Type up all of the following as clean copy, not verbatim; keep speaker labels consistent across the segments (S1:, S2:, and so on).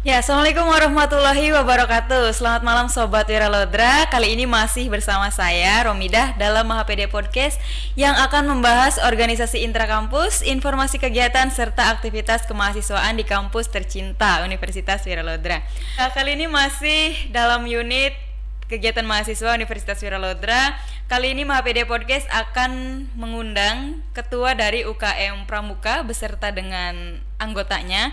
S1: Ya, Assalamualaikum warahmatullahi wabarakatuh. Selamat malam Sobat Wiralodra. Kali ini masih bersama saya, Romidah, dalam MahaPD Podcast yang akan membahas organisasi intrakampus, informasi kegiatan, serta aktivitas kemahasiswaan di kampus tercinta Universitas Wiralodra. Nah, kali ini masih dalam unit kegiatan mahasiswa Universitas Wiralodra. Kali ini MahaPD Podcast akan mengundang ketua dari UKM Pramuka beserta dengan anggotanya.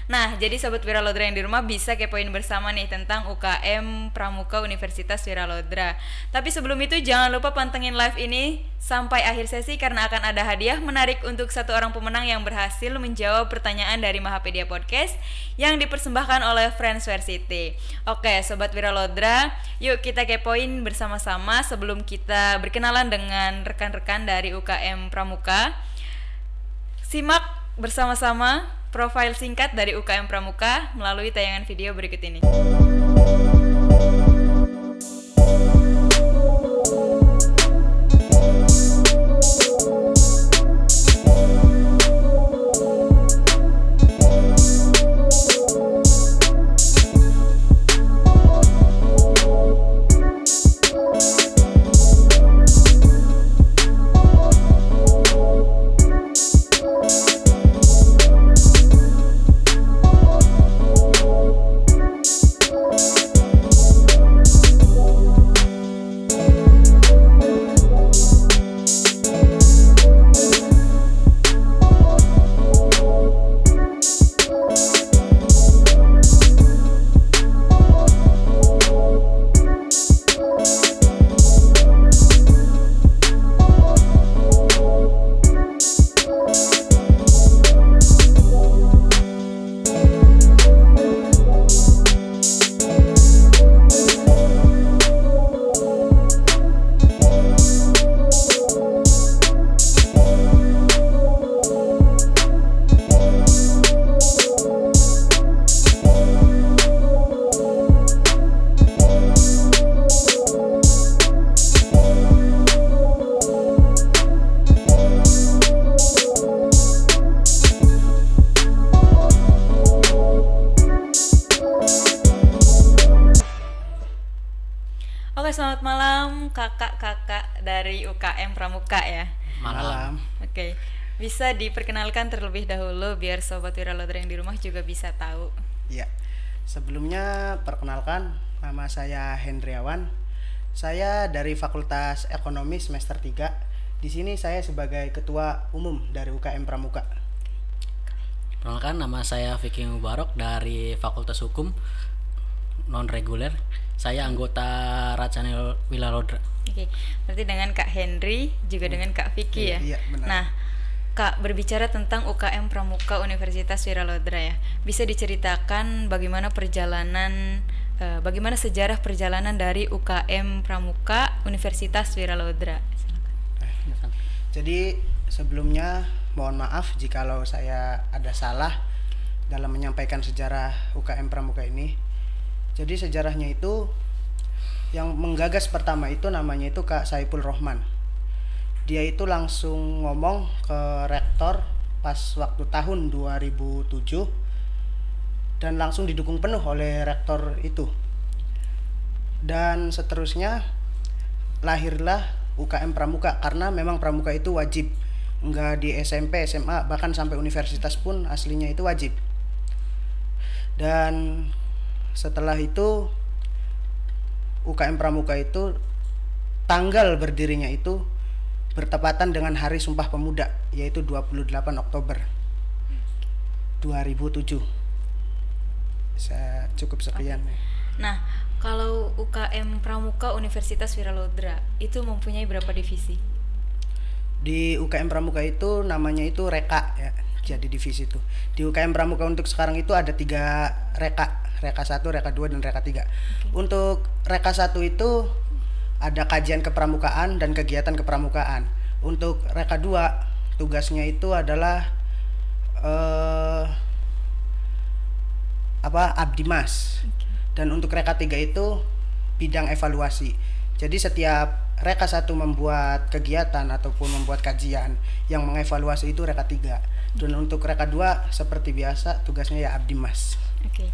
S1: Nah, jadi Sobat Wiralodra yang di rumah bisa kepoin bersama nih tentang UKM Pramuka Universitas Wiralodra. Tapi sebelum itu jangan lupa pantengin live ini sampai akhir sesi karena akan ada hadiah menarik untuk satu orang pemenang yang berhasil menjawab pertanyaan dari MahaPedia Podcast yang dipersembahkan oleh Friends Varsity. Oke, Sobat Wiralodra, yuk kita kepoin bersama-sama sebelum kita berkenalan dengan rekan-rekan dari UKM Pramuka. Simak bersama-sama profil singkat dari UKM Pramuka melalui tayangan video berikut ini. Selamat malam kakak-kakak dari UKM Pramuka ya.
S2: Malam.
S1: Oke, bisa diperkenalkan terlebih dahulu biar Sobat Wiralodra yang di rumah juga bisa tahu.
S2: Ya, sebelumnya perkenalkan, nama saya Hendriawan. Saya dari Fakultas Ekonomi semester 3. Di sini saya sebagai ketua umum dari UKM Pramuka.
S3: Perkenalkan, nama saya Vicky Mubarok dari Fakultas Hukum non reguler. Saya anggota Racana Wiralodra.
S1: Oke, berarti dengan Kak Henry juga dengan Kak Vicky ya.
S2: Iya, benar.
S1: Nah, Kak, berbicara tentang UKM Pramuka Universitas Wiralodra ya. Bisa diceritakan bagaimana sejarah perjalanan dari UKM Pramuka Universitas Wiralodra?
S3: Silakan.
S2: Jadi sebelumnya mohon maaf jikalau saya ada salah dalam menyampaikan sejarah UKM Pramuka ini. Jadi sejarahnya itu yang menggagas pertama itu namanya itu Kak Saiful Rohman. Dia itu langsung ngomong ke rektor pas waktu tahun 2007 dan langsung didukung penuh oleh rektor itu. Dan seterusnya lahirlah UKM Pramuka karena memang Pramuka itu wajib. Enggak di SMP, SMA, bahkan sampai universitas pun aslinya itu wajib. Dan setelah itu UKM Pramuka itu tanggal berdirinya itu bertepatan dengan Hari Sumpah Pemuda, yaitu 28 Oktober 2007. Saya cukup sekian.
S1: Nah, kalau UKM Pramuka Universitas Wiralodra itu mempunyai berapa divisi?
S2: Di UKM Pramuka itu namanya itu Reka ya. Jadi divisi itu. Di UKM Pramuka untuk sekarang itu ada 3 Reka. Reka 1, Reka 2 dan Reka 3. Untuk Reka 1 itu ada kajian kepramukaan dan kegiatan kepramukaan. Untuk Reka 2 tugasnya itu adalah Abdimas. Dan untuk Reka 3 itu bidang evaluasi. Jadi setiap Reka 1 membuat kegiatan ataupun membuat kajian, yang mengevaluasi itu Reka 3. Dan untuk Reka 2 seperti biasa tugasnya ya Abdimas.
S1: Oke.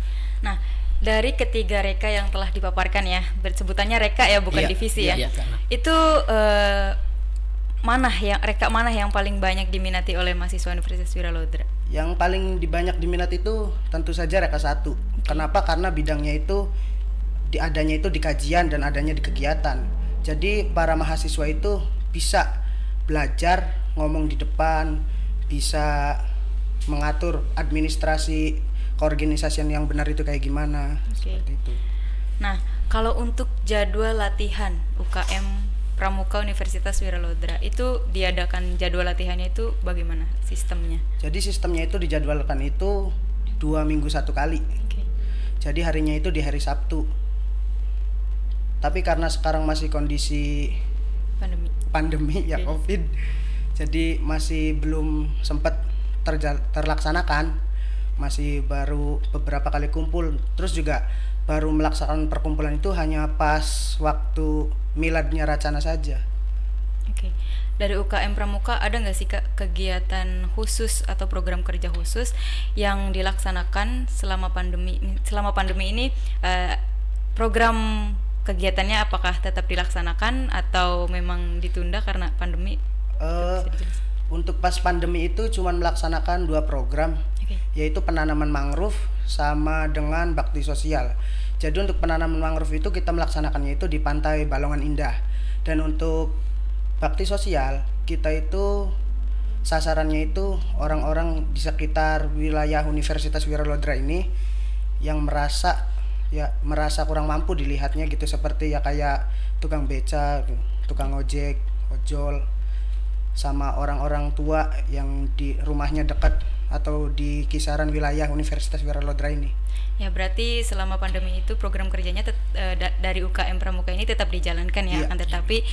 S1: Nah, dari ketiga reka yang telah dipaparkan ya, sebutannya reka ya, bukan
S2: Iya,
S1: divisi ya.
S3: iya.
S1: Itu reka mana yang paling banyak diminati oleh mahasiswa Universitas Wiralodra?
S2: Yang paling banyak diminati itu tentu saja Reka 1. Kenapa? Karena bidangnya itu adanya itu di kajian dan adanya di kegiatan. Jadi para mahasiswa itu bisa belajar ngomong di depan, bisa mengatur administrasi keorganisasian yang benar itu kayak gimana. Seperti itu.
S1: Nah, kalau untuk jadwal latihan UKM Pramuka Universitas Wiralodra itu diadakan jadwal latihannya itu bagaimana sistemnya?
S2: Jadi sistemnya itu dijadwalkan itu 2 minggu 1 kali. Jadi harinya itu di hari Sabtu. Tapi karena sekarang masih kondisi pandemi ya, COVID, jadi masih belum sempat terlaksanakan. Masih baru beberapa kali kumpul. Terus juga baru melaksanakan perkumpulan itu hanya pas waktu miladnya Racana saja.
S1: Oke. Dari UKM Pramuka ada nggak sih Kak kegiatan khusus atau program kerja khusus yang dilaksanakan selama pandemi? Selama pandemi ini program kegiatannya apakah tetap dilaksanakan atau memang ditunda karena pandemi?
S2: Untuk pas pandemi itu cuma melaksanakan 2 program, yaitu penanaman mangrove sama dengan bakti sosial. Jadi untuk penanaman mangrove itu kita melaksanakannya itu di Pantai Balongan Indah. Dan untuk bakti sosial kita itu sasarannya itu orang-orang di sekitar wilayah Universitas Wiralodra ini yang merasa kurang mampu dilihatnya gitu, seperti ya kayak tukang beca, tukang ojek, ojol, sama orang-orang tua yang di rumahnya dekat atau di kisaran wilayah Universitas Wiralodra ini.
S1: Ya, berarti selama pandemi itu program kerjanya dari UKM Pramuka ini tetap dijalankan ya,
S2: Iya.
S1: kan, tetapi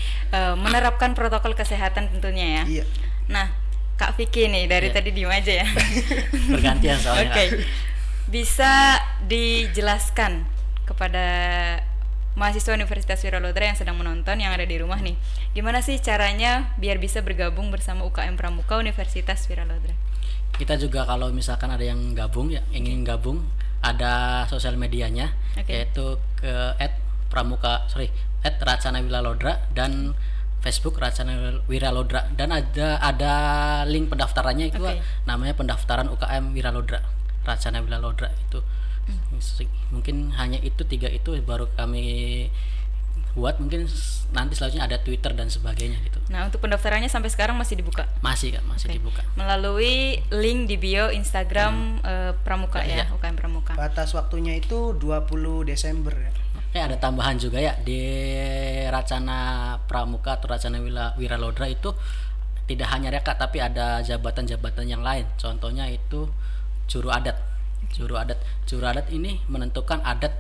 S1: menerapkan protokol kesehatan tentunya ya.
S2: Iya.
S1: Nah, Kak Vicky nih dari
S3: Iya.
S1: tadi diem aja ya.
S3: Bergantian soalnya.
S1: Oke. Bisa dijelaskan kepada mahasiswa Universitas Wiralodra yang sedang menonton, yang ada di rumah nih, gimana sih caranya biar bisa bergabung bersama UKM Pramuka Universitas Wiralodra?
S3: Kita juga kalau misalkan ada yang gabung ya, ingin gabung, ada sosial medianya, yaitu ke @Racana Wiralodra dan Facebook Racana Wiralodra, dan ada link pendaftarannya itu namanya pendaftaran UKM Wiralodra, Racana Wiralodra itu. Mungkin hanya itu 3 itu baru kami buat, mungkin nanti selanjutnya ada Twitter dan sebagainya gitu.
S1: Nah, untuk pendaftarannya sampai sekarang masih dibuka?
S3: Masih dibuka.
S1: Melalui link di bio Instagram Pramuka ya, UKM Pramuka.
S2: Batas waktunya itu 20 Desember ya.
S3: Ada tambahan juga ya, di Racana Pramuka atau Racana Wiralodra itu tidak hanya reka tapi ada jabatan-jabatan yang lain. Contohnya itu juru adat. Juru adat ini menentukan adat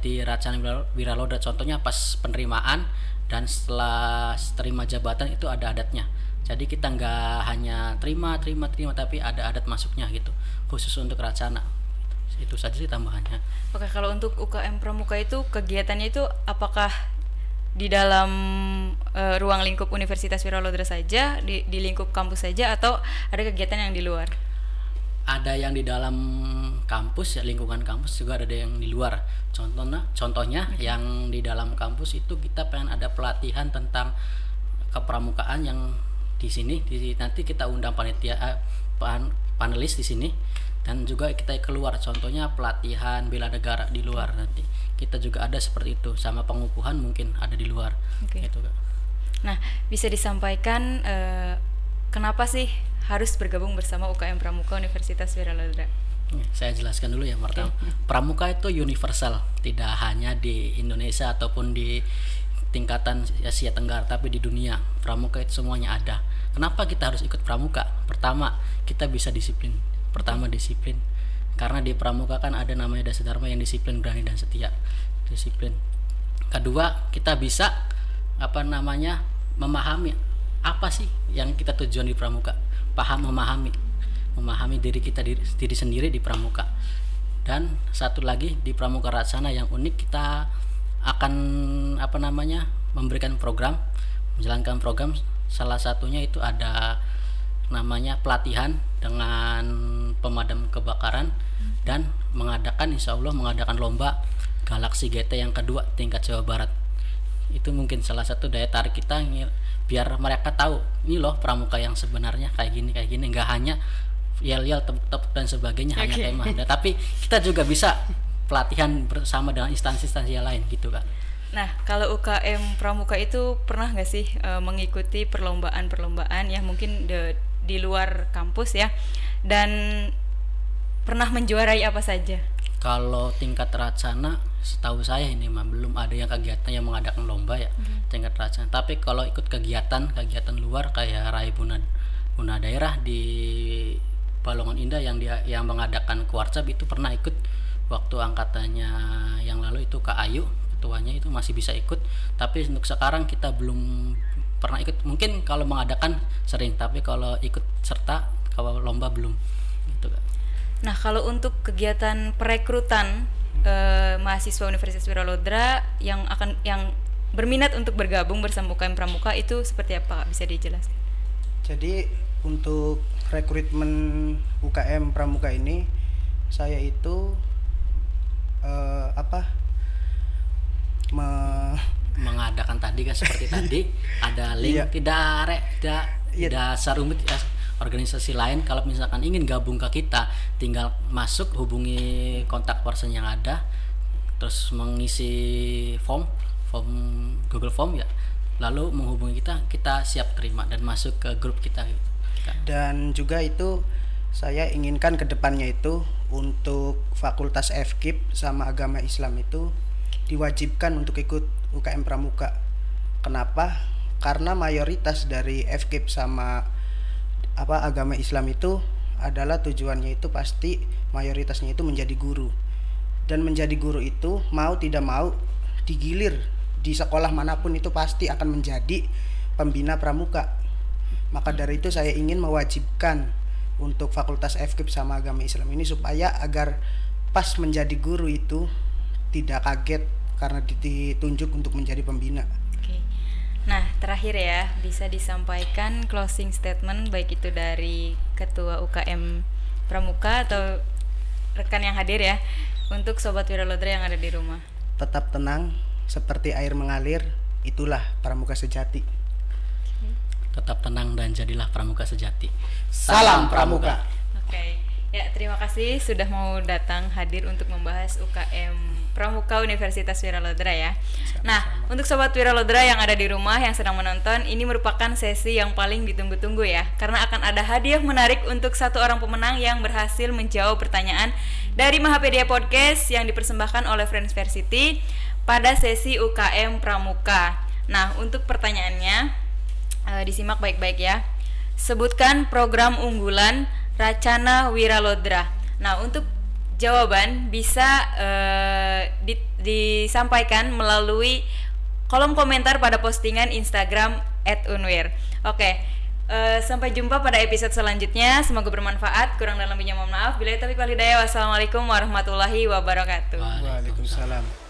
S3: di Racana Wiralodra. Contohnya pas penerimaan dan setelah terima jabatan itu ada adatnya. Jadi kita nggak hanya terima tapi ada adat masuknya gitu, khusus untuk Racana. Itu saja sih tambahannya.
S1: Oke, kalau untuk UKM Pramuka itu kegiatannya itu apakah di dalam ruang lingkup Universitas Wiralodra saja, di lingkup kampus saja, atau ada kegiatan yang di luar?
S3: Ada yang di dalam kampus ya, lingkungan kampus, juga ada yang di luar. Contohnya yang di dalam kampus itu kita pengen ada pelatihan tentang kepramukaan yang di sini. Nanti kita undang panelis di sini, dan juga kita keluar. Contohnya pelatihan bela negara di luar, nanti kita juga ada seperti itu, sama pengukuhan mungkin ada di luar. Gitu, Kak.
S1: Nah, bisa disampaikan kenapa sih harus bergabung bersama UKM Pramuka Universitas Wiralodra?
S3: Saya jelaskan dulu ya pertama. Pramuka itu universal, tidak hanya di Indonesia ataupun di tingkatan Asia Tenggara, tapi di dunia pramuka itu semuanya ada. Kenapa kita harus ikut pramuka? Pertama, kita bisa disiplin. Pertama disiplin. Karena di pramuka kan ada namanya Dasa Dharma yang disiplin, berani dan setia. Disiplin. Kedua, kita bisa memahami apa sih yang kita tujuan di pramuka. Memahami diri kita diri sendiri di pramuka. Dan satu lagi di Pramuka Racana yang unik, kita akan memberikan program, menjalankan program. Salah satunya itu ada namanya pelatihan dengan pemadam kebakaran dan insya Allah mengadakan lomba Galaxy GT yang kedua tingkat Jawa Barat. Itu mungkin salah satu daya tarik kita biar mereka tahu ini loh pramuka yang sebenarnya kayak gini, nggak hanya yel-yel, tepuk-tepuk dan sebagainya, hanya kemah. Tapi kita juga bisa pelatihan bersama dengan instansi-instansi yang lain gitu kan.
S1: Nah, kalau UKM Pramuka itu pernah nggak sih mengikuti perlombaan yang mungkin di luar kampus ya, dan pernah menjuarai apa saja?
S3: Kalau tingkat Racana, setahu saya ini belum ada yang kegiatan yang mengadakan lomba ya, tingkat Racana. Tapi kalau ikut kegiatan luar kayak Rai Buna Daerah di Balongan Indah yang mengadakan Kuarcap, itu pernah ikut waktu angkatannya yang lalu itu Kak Ayu, ketuanya itu masih bisa ikut. Tapi untuk sekarang kita belum pernah ikut. Mungkin kalau mengadakan sering, tapi kalau ikut serta kalau lomba belum gitu Kak.
S1: Nah, kalau untuk kegiatan perekrutan mahasiswa Universitas Wiralodra yang berminat untuk bergabung bersama UKM Pramuka itu seperti apa, bisa dijelaskan? Jadi
S2: untuk rekrutmen UKM Pramuka ini, saya itu
S3: mengadakan tadi kan seperti tadi ada link, tidak serumit ya organisasi lain. Kalau misalkan ingin gabung ke kita, tinggal masuk, hubungi kontak person yang ada, terus mengisi form Google Form ya, lalu menghubungi kita siap terima dan masuk ke grup kita gitu.
S2: Dan juga itu saya inginkan kedepannya itu untuk Fakultas FKIP sama Agama Islam itu diwajibkan untuk ikut UKM Pramuka. Kenapa? Karena mayoritas dari FKIP sama Agama Islam itu adalah tujuannya itu pasti mayoritasnya itu menjadi guru. Dan menjadi guru itu mau tidak mau digilir di sekolah manapun itu pasti akan menjadi pembina pramuka. Maka dari itu saya ingin mewajibkan untuk Fakultas FKIP sama Agama Islam ini supaya agar pas menjadi guru itu tidak kaget karena ditunjuk untuk menjadi pembina.
S1: Oke. Nah, terakhir ya, bisa disampaikan closing statement baik itu dari Ketua UKM Pramuka atau rekan yang hadir ya, untuk Sobat Wiralodra yang ada di rumah.
S2: Tetap tenang, seperti air mengalir, itulah pramuka sejati.
S3: Tetap tenang dan jadilah pramuka sejati.
S2: Salam pramuka.
S1: Oke. Ya, terima kasih sudah mau datang hadir untuk membahas UKM Pramuka Universitas Wiralodra ya. Nah, untuk Sobat Wiralodra yang ada di rumah yang sedang menonton, ini merupakan sesi yang paling ditunggu-tunggu ya, karena akan ada hadiah menarik untuk satu orang pemenang yang berhasil menjawab pertanyaan dari Mahapedia Podcast yang dipersembahkan oleh Friends Versity pada sesi UKM Pramuka. Nah, untuk pertanyaannya disimak baik-baik ya. Sebutkan program unggulan Racana Wiralodra. Nah, untuk jawaban bisa disampaikan melalui kolom komentar pada postingan Instagram @unwir. Oke, sampai jumpa pada episode selanjutnya. Semoga bermanfaat. Kurang dan lebihnya mohon maaf. Billahi taufiq wal hidayah. Wassalamualaikum warahmatullahi wabarakatuh.
S2: Waalaikumsalam.